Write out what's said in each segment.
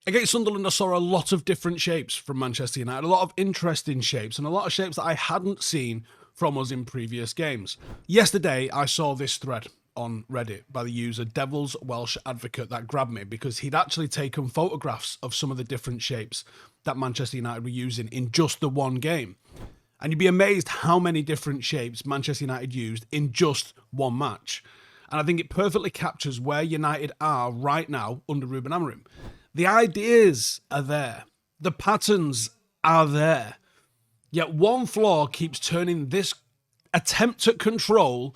Against Sunderland, I saw a lot of different shapes from Manchester United, a lot of interesting shapes, and a lot of shapes that I hadn't seen from us in previous games. Yesterday, I saw this thread on Reddit by the user DevilsWelshAdvocate that grabbed me because he'd actually taken photographs of some of the different shapes that Manchester United were using in just the one game. And you'd be amazed how many different shapes Manchester United used in just one match. And I think it perfectly captures where United are right now under Ruben Amorim. The ideas are there. The patterns are there. Yet one flaw keeps turning this attempt at control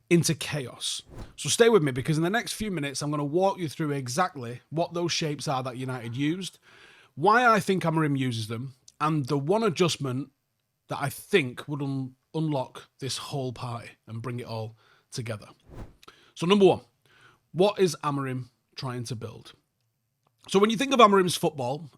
into chaos. So stay with me, because in the next few minutes, I'm going to walk you through exactly what those shapes are that United used, why I think Amorim uses them, and the one adjustment that I think would unlock this whole party and bring it all together. So number one, what is Amorim trying to build? So when you think of Amorim's football,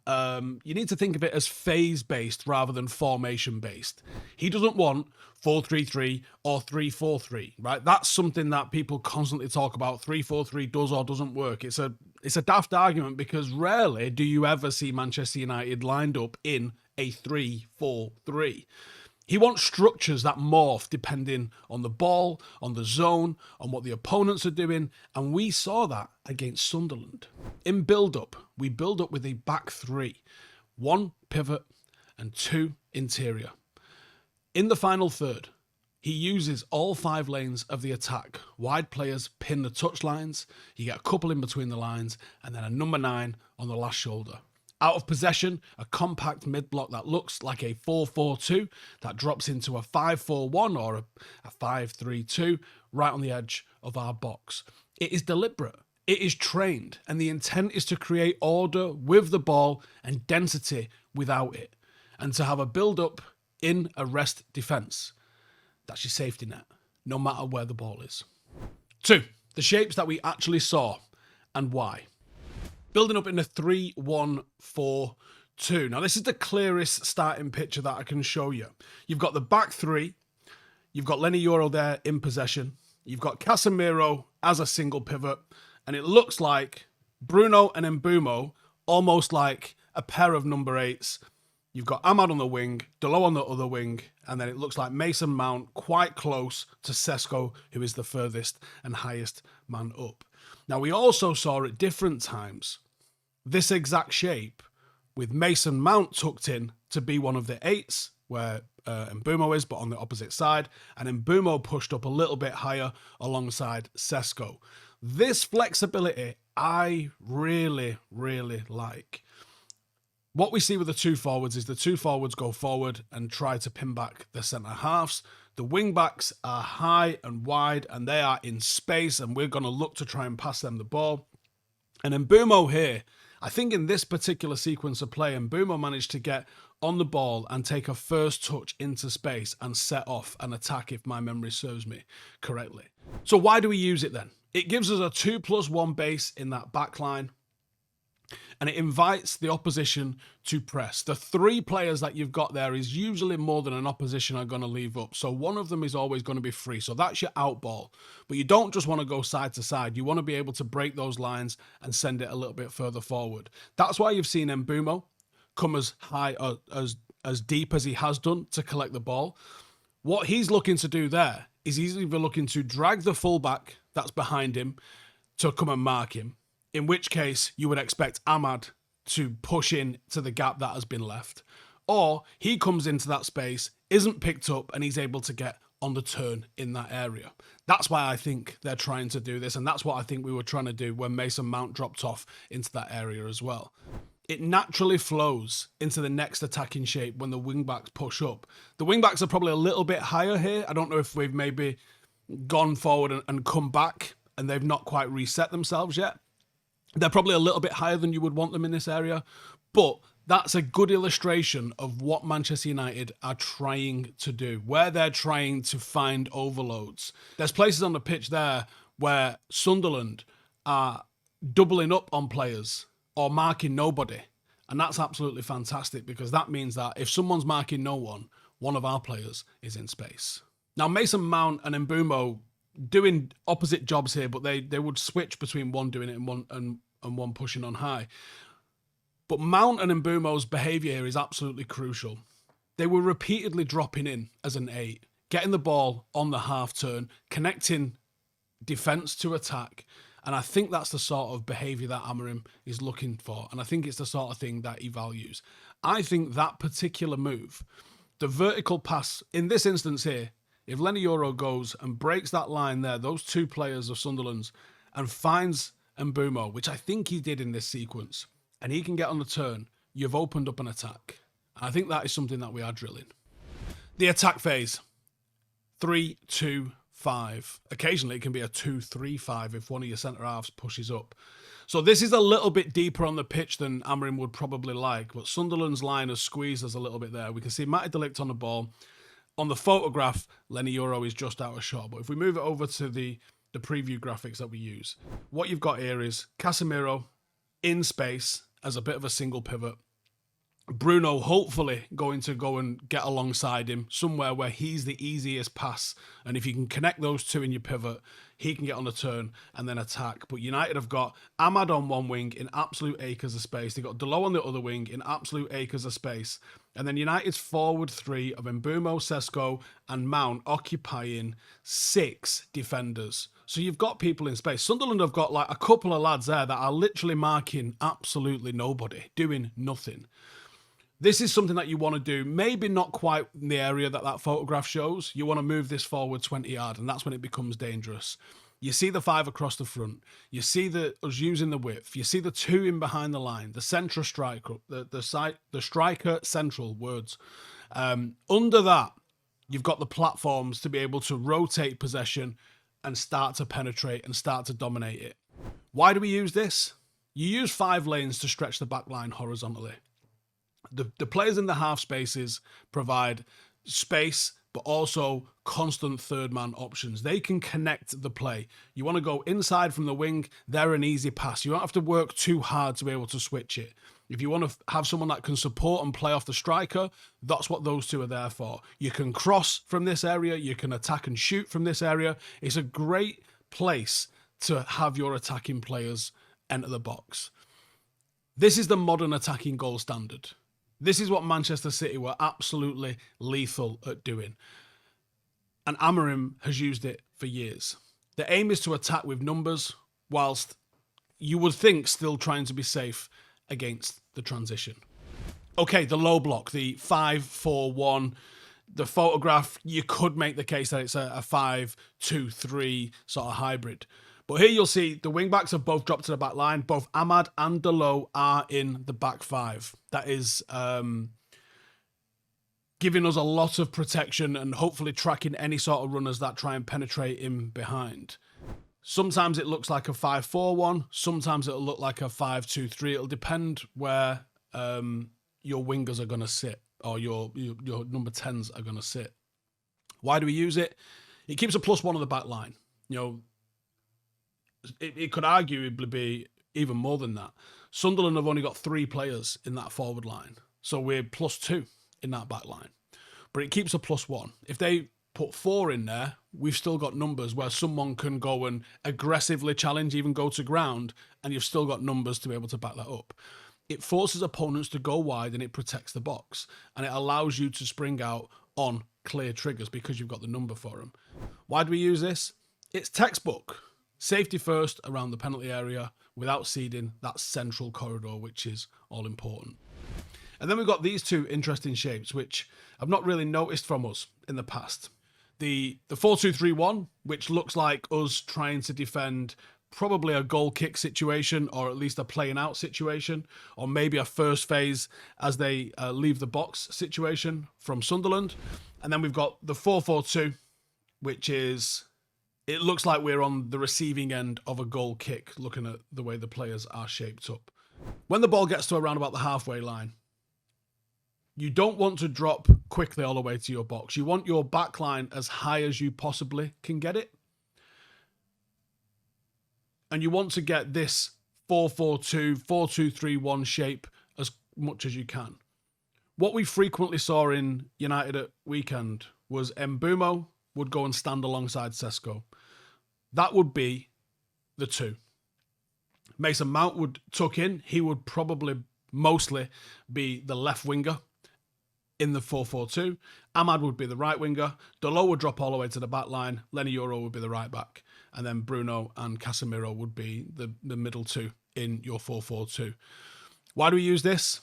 you need to think of it as phase-based rather than formation-based. He doesn't want 4-3-3 or 3-4-3, right? That's something that people constantly talk about. 3-4-3 does or doesn't work. It's a daft argument because rarely do you ever see Manchester United lined up in a 3-4-3. He wants structures that morph depending on the ball, on the zone, on what the opponents are doing, and we saw that against Sunderland. In build-up, we build up with a back three, 1 pivot and 2 interior. In the final third, he uses all 5 lanes of the attack. Wide players pin the touchlines, you get a couple in between the lines, and then a number 9 on the last shoulder. Out of possession, a compact mid-block that looks like a 4-4-2 that drops into a 5-4-1 or a 5-3-2 right on the edge of our box. It is deliberate, it is trained, and the intent is to create order with the ball and density without it, and to have a build-up in a rest defence. That's your safety net, no matter where the ball is. 2. The shapes that we actually saw and why. Building up in a 3-1-4-2. Now, this is the clearest starting picture that I can show you. You've got the back three. You've got Lenny Euro there in possession. You've got Casemiro as a single pivot. And it looks like Bruno and Mbuemo, almost like a pair of number 8s. You've got Ahmad on the wing, Delo on the other wing, and then it looks like Mason Mount quite close to Sesko, who is the furthest and highest man up. Now, we also saw at different times this exact shape with Mason Mount tucked in to be one of the 8s where Mbuemo is, but on the opposite side, and Mbuemo pushed up a little bit higher alongside Sesko. This flexibility I really, really like. What we see with the 2 forwards is the 2 forwards go forward and try to pin back the centre halves. The wing backs are high and wide and they are in space, and we're going to look to try and pass them the ball. And Mbuemo here, I think in this particular sequence of play, Mbuemo managed to get on the ball and take a first touch into space and set off an attack, if my memory serves me correctly. So why do we use it then? It gives us a 2+1 base in that back line, and it invites the opposition to press. The 3 players that you've got there is usually more than an opposition are going to leave up. So one of them is always going to be free. So that's your out ball. But you don't just want to go side to side. You want to be able to break those lines and send it a little bit further forward. That's why you've seen Mbuemo come as high, as deep as he has done to collect the ball. What he's looking to do there is he's either looking to drag the fullback that's behind him to come and mark him, in which case you would expect Ahmad to push in to the gap that has been left. Or he comes into that space, isn't picked up, and he's able to get on the turn in that area. That's why I think they're trying to do this, and that's what I think we were trying to do when Mason Mount dropped off into that area as well. It naturally flows into the next attacking shape when the wing-backs push up. The wing-backs are probably a little bit higher here. I don't know if we've maybe gone forward and come back and they've not quite reset themselves yet. They're probably a little bit higher than you would want them in this area, but that's a good illustration of what Manchester United are trying to do, where they're trying to find overloads. There's places on the pitch there where Sunderland are doubling up on players or marking nobody, and that's absolutely fantastic because that means that if someone's marking no one, one of our players is in space. Now, Mason Mount and Mbuemo doing opposite jobs here, but they would switch between one doing it and one pushing on high. But Mount and Mbuemo's behaviour here is absolutely crucial. They were repeatedly dropping in as an 8, getting the ball on the half turn, connecting defence to attack. And I think that's the sort of behaviour that Amorim is looking for. And I think it's the sort of thing that he values. I think that particular move, the vertical pass, in this instance here, if Lenny Euro goes and breaks that line there, those two players of Sunderland's, and finds Mbuemo, which I think he did in this sequence, and he can get on the turn, you've opened up an attack. And I think that is something that we are drilling. The attack phase. 3-2-5. Occasionally it can be a 2-3-5 if one of your centre-halves pushes up. So this is a little bit deeper on the pitch than Amorim would probably like, but Sunderland's line has squeezed us a little bit there. We can see Matty de Ligt on the ball. On the photograph, Lenny Euro is just out of shot. But if we move it over to the preview graphics that we use, what you've got here is Casemiro in space as a bit of a single pivot. Bruno hopefully going to go and get alongside him somewhere where he's the easiest pass. And if you can connect those two in your pivot, he can get on the turn and then attack. But United have got Ahmad on one wing in absolute acres of space. They've got Delo on the other wing in absolute acres of space. And then United's forward 3 of Mbuemo, Sesko and Mount occupying 6 defenders. So you've got people in space. Sunderland have got like a couple of lads there that are literally marking absolutely nobody, doing nothing. This is something that you want to do, maybe not quite in the area that that photograph shows. You want to move this forward 20 yards, and that's when it becomes dangerous. You see the 5 across the front. You see us using the width. You see the 2 in behind the line, the central striker, the striker central words. Under that, you've got the platforms to be able to rotate possession and start to penetrate and start to dominate it. Why do we use this? You use 5 lanes to stretch the back line horizontally. The players in the half spaces provide space, but also constant third man options. They can connect the play. You want to go inside from the wing, they're an easy pass. You don't have to work too hard to be able to switch it. If you want to have someone that can support and play off the striker, that's what those two are there for. You can cross from this area, you can attack and shoot from this area. It's a great place to have your attacking players enter the box. This is the modern attacking goal standard. This is what Manchester City were absolutely lethal at doing. And Amorim has used it for years. The aim is to attack with numbers, whilst you would think still trying to be safe against the transition. Okay, the low block, the 5-4-1, the photograph, you could make the case that it's a 5-2-3 sort of hybrid. But here you'll see the wing-backs have both dropped to the back line. Both Ahmad and Delo are in the back 5. That is giving us a lot of protection and hopefully tracking any sort of runners that try and penetrate in behind. Sometimes it looks like a 5-4-1. Sometimes it'll look like a 5-2-3. It'll depend where your wingers are going to sit or your number 10s are going to sit. Why do we use it? It keeps a +1 on the back line. You know, it could arguably be even more than that. Sunderland have only got 3 players in that forward line. So we're +2 in that back line. But it keeps a +1. If they put 4 in there, we've still got numbers where someone can go and aggressively challenge, even go to ground, and you've still got numbers to be able to back that up. It forces opponents to go wide and it protects the box. And it allows you to spring out on clear triggers because you've got the number for them. Why do we use this? It's textbook. Safety first around the penalty area without ceding that central corridor, which is all important. And then we've got these 2 interesting shapes, which I've not really noticed from us in the past. The 4-2-3-1, which looks like us trying to defend probably a goal kick situation, or at least a playing out situation, or maybe a first phase as they leave the box situation from Sunderland. And then we've got the 4-4-2, which is... it looks like we're on the receiving end of a goal kick, looking at the way the players are shaped up. When the ball gets to around about the halfway line, you don't want to drop quickly all the way to your box. You want your back line as high as you possibly can get it. And you want to get this 4-4-2, 4-2-3-1 shape as much as you can. What we frequently saw in United at weekend was Mbuemo would go and stand alongside Sesko. That would be the 2. Mason Mount would tuck in. He would probably mostly be the left winger in the 4-4-2. Ahmad would be the right winger. Dalot would drop all the way to the back line. Lenny Euro would be the right back. And then Bruno and Casemiro would be the middle two in your 4-4-2. Why do we use this?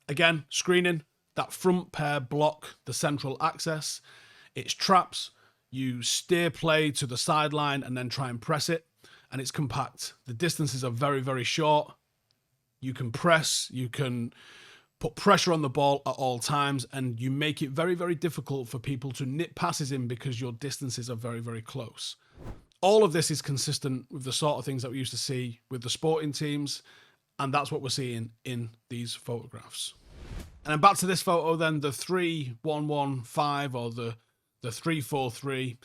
Again, screening, that front pair block the central access. It's traps. You steer play to the sideline and then try and press it. And it's compact. The distances are very, very short. You can press. You can put pressure on the ball at all times. And you make it very, very difficult for people to nip passes in because your distances are very, very close. All of this is consistent with the sort of things that we used to see with the sporting teams. And that's what we're seeing in these photographs. And then back to this photo then, the 3-1-1-5 or the 3-4-3,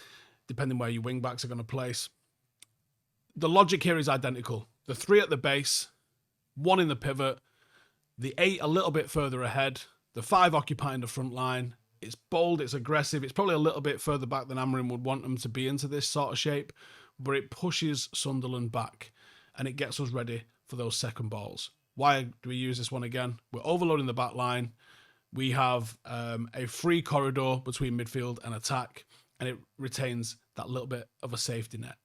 depending where your wing backs are going to place. The logic here is identical. The 3 at the base, 1 in the pivot, the 8 a little bit further ahead, the 5 occupying the front line. It's bold, it's aggressive, it's probably a little bit further back than Amorim would want them to be into this sort of shape, but it pushes Sunderland back and it gets us ready for those second balls. Why do we use this one again? We're overloading the back line. We have a free corridor between midfield and attack, and it retains that little bit of a safety net.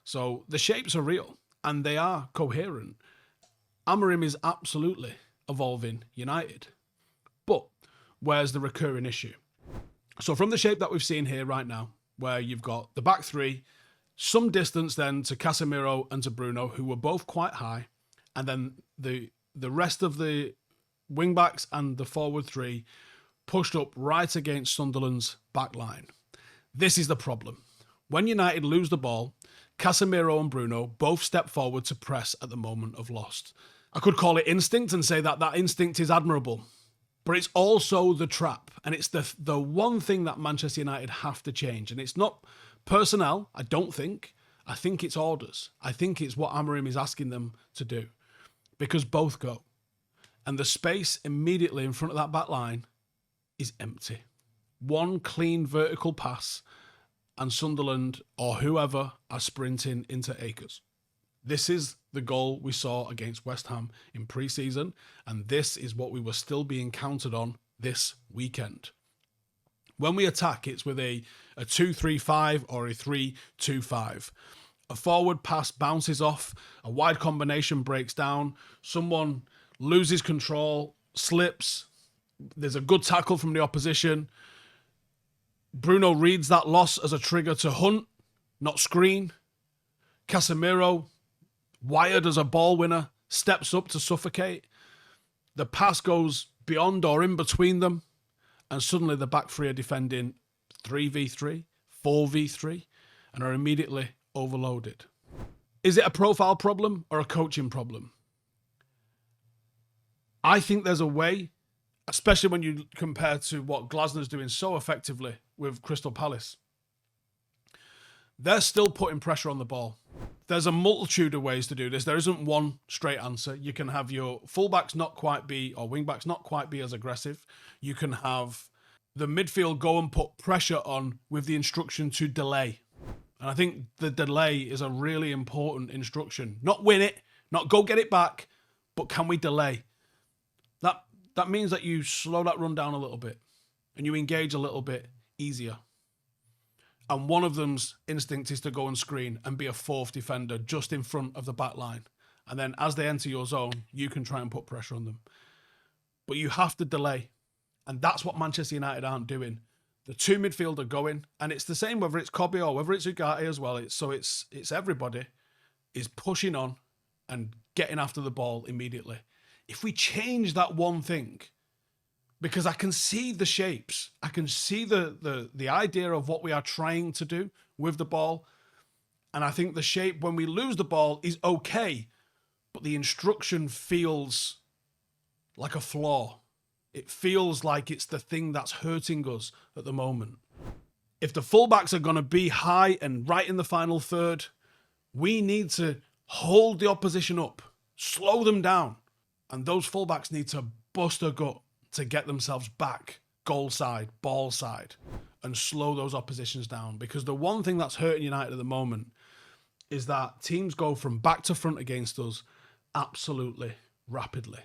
So the shapes are real and they are coherent. Amorim is absolutely evolving United. But where's the recurring issue? So from the shape that we've seen here right now, where you've got the back 3, some distance then to Casemiro and to Bruno, who were both quite high, and then the rest of the wing backs and the forward 3 pushed up right against Sunderland's back line. This is the problem. When United lose the ball, Casemiro and Bruno both step forward to press at the moment of loss. I could call it instinct and say that that instinct is admirable, but it's also the trap. And it's the one thing that Manchester United have to change. And it's not personnel, I don't think. I think it's orders. I think it's what Amorim is asking them to do. Because both go. And the space immediately in front of that back line is empty. One clean vertical pass and Sunderland or whoever are sprinting into acres. This is the goal we saw against West Ham in pre-season, and this is what we were still being counted on this weekend. When we attack, it's with a 2-3-5 or a 3-2-5. A forward pass bounces off, a wide combination breaks down, someone loses control, slips, there's a good tackle from the opposition. Bruno reads that loss as a trigger to hunt, not screen. Casemiro, wired as a ball winner, steps up to suffocate. The pass goes beyond or in between them, and suddenly the back 3 are defending 3v3, 4v3, and are immediately overloaded. Is it a profile problem or a coaching problem? I think there's a way, especially when you compare to what Glasner's doing so effectively with Crystal Palace. They're still putting pressure on the ball. There's a multitude of ways to do this. There isn't one straight answer. You can have your fullbacks not quite be, or wingbacks not quite be as aggressive. You can have the midfield go and put pressure on with the instruction to delay. And I think the delay is a really important instruction. Not win it, not go get it back, but can we delay? That means that you slow that run down a little bit and you engage a little bit easier. And one of them's instinct is to go and screen and be a 4th defender just in front of the back line. And then as they enter your zone, you can try and put pressure on them. But you have to delay. And that's what Manchester United aren't doing. The 2 midfield are going, and it's the same whether it's Kobe or whether it's Ugarte as well. It's everybody is pushing on and getting after the ball immediately. If we change that one thing, because I can see the shapes, I can see the idea of what we are trying to do with the ball, and I think the shape when we lose the ball is okay, but the instruction feels like a flaw. It feels like it's the thing that's hurting us at the moment. If the fullbacks are going to be high and right in the final third, we need to hold the opposition up, slow them down. And those fullbacks need to bust a gut to get themselves back goal side, ball side, and slow those oppositions down. Because the one thing that's hurting United at the moment is that teams go from back to front against us absolutely rapidly.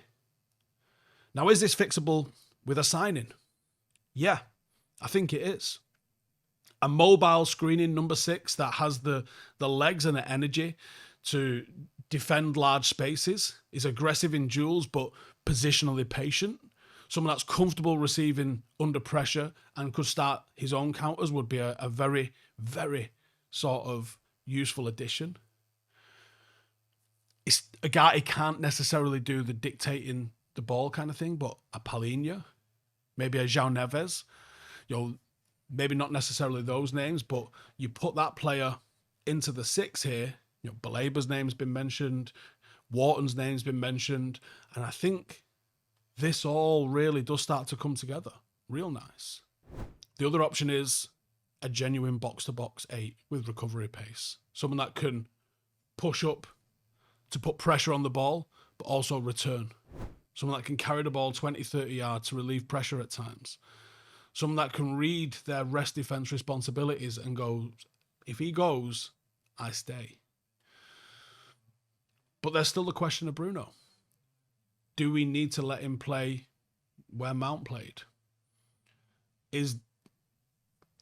Now, is this fixable with a signing? Yeah, I think it is. A mobile screening number 6 that has the legs and the energy to defend large spaces, is aggressive in duels but positionally patient. Someone that's comfortable receiving under pressure and could start his own counters would be a very, very sort of useful addition. Ugarte can't necessarily do the dictating the ball kind of thing, but a Palhinha, maybe a João Neves, maybe not necessarily those names, but you put that player into the 6 here. Balaba's name's been mentioned, Wharton's name's been mentioned, and I think this all really does start to come together real nice. The other option is a genuine box-to-box 8 with recovery pace. Someone that can push up to put pressure on the ball, but also return. Someone that can carry the ball 20, 30 yards to relieve pressure at times. Someone that can read their rest defence responsibilities and go, if he goes, I stay. But there's still the question of Bruno. Do we need to let him play where Mount played? Is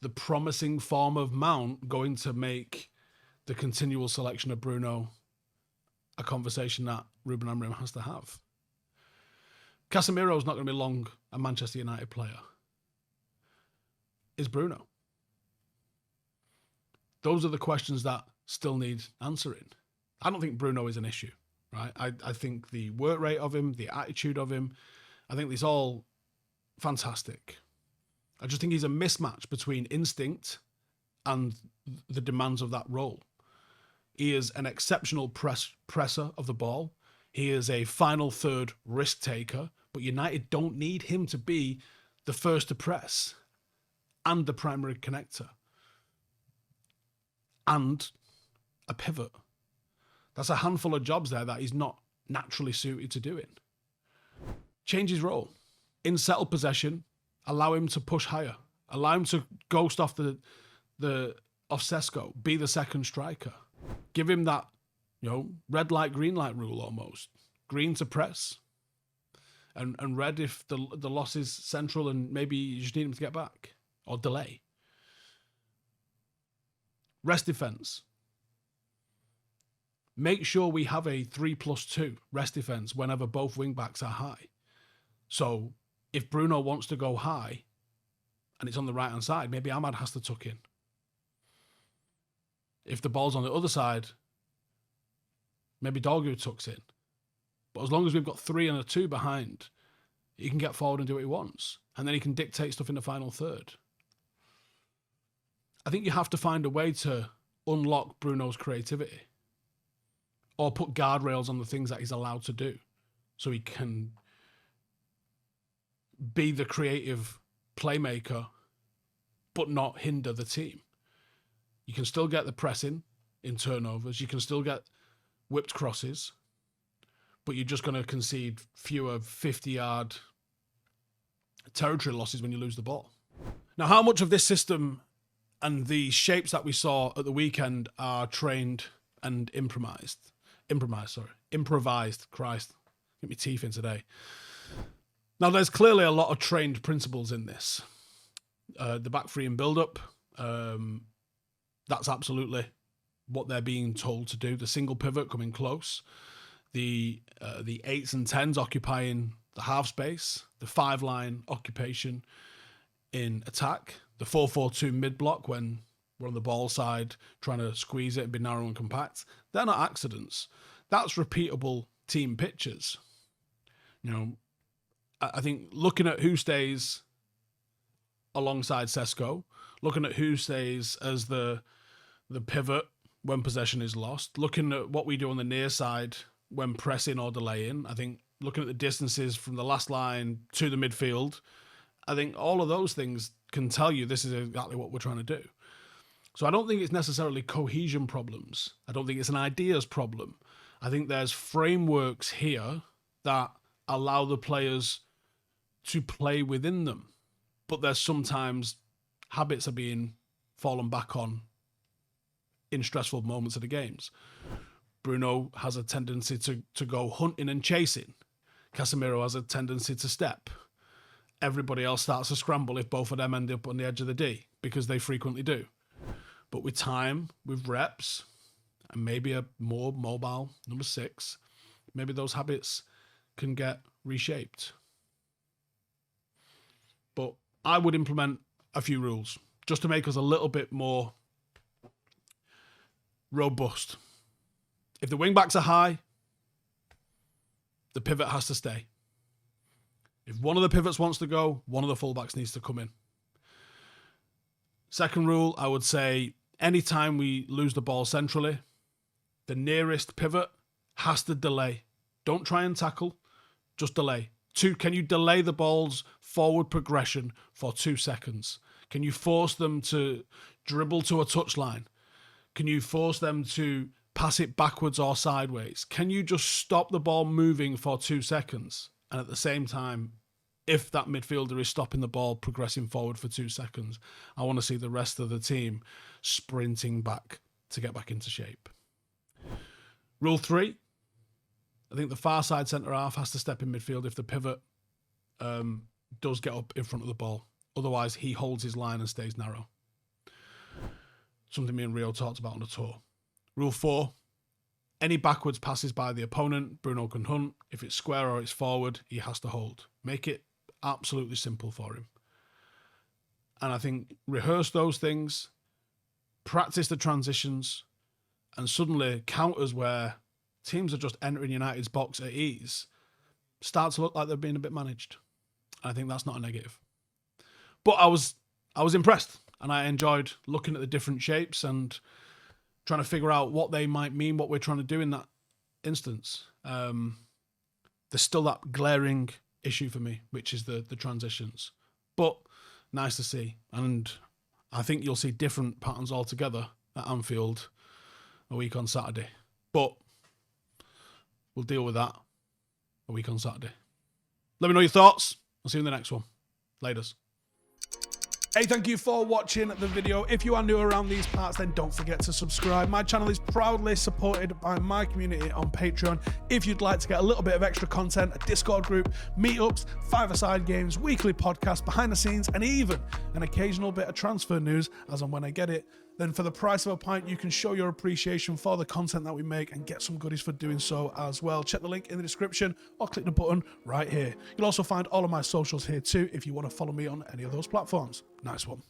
the promising form of Mount going to make the continual selection of Bruno a conversation that Ruben Amorim has to have? Casemiro's not going to be long a Manchester United player. Is Bruno? Those are the questions that still need answering. I don't think Bruno is an issue, right? I think the work rate of him, the attitude of him, I think it's all fantastic. I just think he's a mismatch between instinct and the demands of that role. He is an exceptional presser of the ball. He is a final third risk taker, but United don't need him to be the first to press and the primary connector and a pivot. That's a handful of jobs there that he's not naturally suited to doing. Change his role. In settled possession, allow him to push higher. Allow him to ghost off off Sesko, be the second striker. Give him that, red light, green light rule almost. Green to press, and red if the loss is central and maybe you just need him to get back or delay. Rest defence. Make sure we have a 3+2 rest defence whenever both wing backs are high. So if Bruno wants to go high and it's on the right hand side, maybe Ahmad has to tuck in. If the ball's on the other side, maybe Dorgu tucks in. But as long as we've got 3 and a 2 behind, he can get forward and do what he wants. And then he can dictate stuff in the final third. I think you have to find a way to unlock Bruno's creativity or put guardrails on the things that he's allowed to do so he can be the creative playmaker but not hinder the team. You can still get the pressing in turnovers. You can still get whipped crosses, but you're just going to concede fewer 50-yard territory losses when you lose the ball. Now, how much of this system and the shapes that we saw at the weekend are trained and improvised? Christ, get my teeth in today. Now, there's clearly a lot of trained principles in this. The back three and build-up, that's absolutely what they're being told to do. The single pivot coming close, the 8s and 10s occupying the half space, the 5-line occupation in attack, the 4-4-2 mid-block when we're on the ball side trying to squeeze it and be narrow and compact. They're not accidents. That's repeatable team pictures. I think looking at who stays alongside Sesko, looking at who stays as the pivot when possession is lost, looking at what we do on the near side when pressing or delaying, I think looking at the distances from the last line to the midfield, I think all of those things can tell you this is exactly what we're trying to do. So I don't think it's necessarily cohesion problems. I don't think it's an ideas problem. I think there's frameworks here that allow the players to play within them. But there's sometimes habits are being fallen back on in stressful moments of the games. Bruno has a tendency to go hunting and chasing. Casemiro has a tendency to step. Everybody else starts to scramble if both of them end up on the edge of the D, because they frequently do. But with time, with reps, and maybe a more mobile number 6, maybe those habits can get reshaped. But I would implement a few rules just to make us a little bit more robust. If the wing backs are high, the pivot has to stay. If one of the pivots wants to go, one of the fullbacks needs to come in. Second rule, I would say anytime we lose the ball centrally, the nearest pivot has to delay. Don't try and tackle, just delay. 2, can you delay the ball's forward progression for 2 seconds? Can you force them to dribble to a touchline? Can you force them to pass it backwards or sideways? Can you just stop the ball moving for 2 seconds? And at the same time, if that midfielder is stopping the ball progressing forward for 2 seconds, I want to see the rest of the team sprinting back to get back into shape. Rule 3, I think the far side centre-half has to step in midfield if the pivot does get up in front of the ball. Otherwise, he holds his line and stays narrow. Something me and Rio talked about on the tour. Rule 4, any backwards passes by the opponent, Bruno can hunt. If it's square or it's forward, he has to hold. Make it absolutely simple for him. And I think rehearse those things, practice the transitions, and suddenly counters where teams are just entering United's box at ease start to look like they're being a bit managed. And I think that's not a negative. But I was impressed, and I enjoyed looking at the different shapes and trying to figure out what they might mean, what we're trying to do in that instance. There's still that glaring issue for me, which is the transitions. But nice to see. And I think you'll see different patterns altogether at Anfield a week on Saturday. But we'll deal with that a week on Saturday. Let me know your thoughts. I'll see you in the next one. Laters. Hey, thank you for watching the video. If you are new around these parts, then don't forget to subscribe. My channel is proudly supported by my community on Patreon. If you'd like to get a little bit of extra content, a Discord group, meetups, 5-a-side games, weekly podcasts, behind the scenes, and even an occasional bit of transfer news as and when I get it, then for the price of a pint, you can show your appreciation for the content that we make and get some goodies for doing so as well. Check the link in the description or click the button right here. You'll also find all of my socials here too if you want to follow me on any of those platforms. Nice one.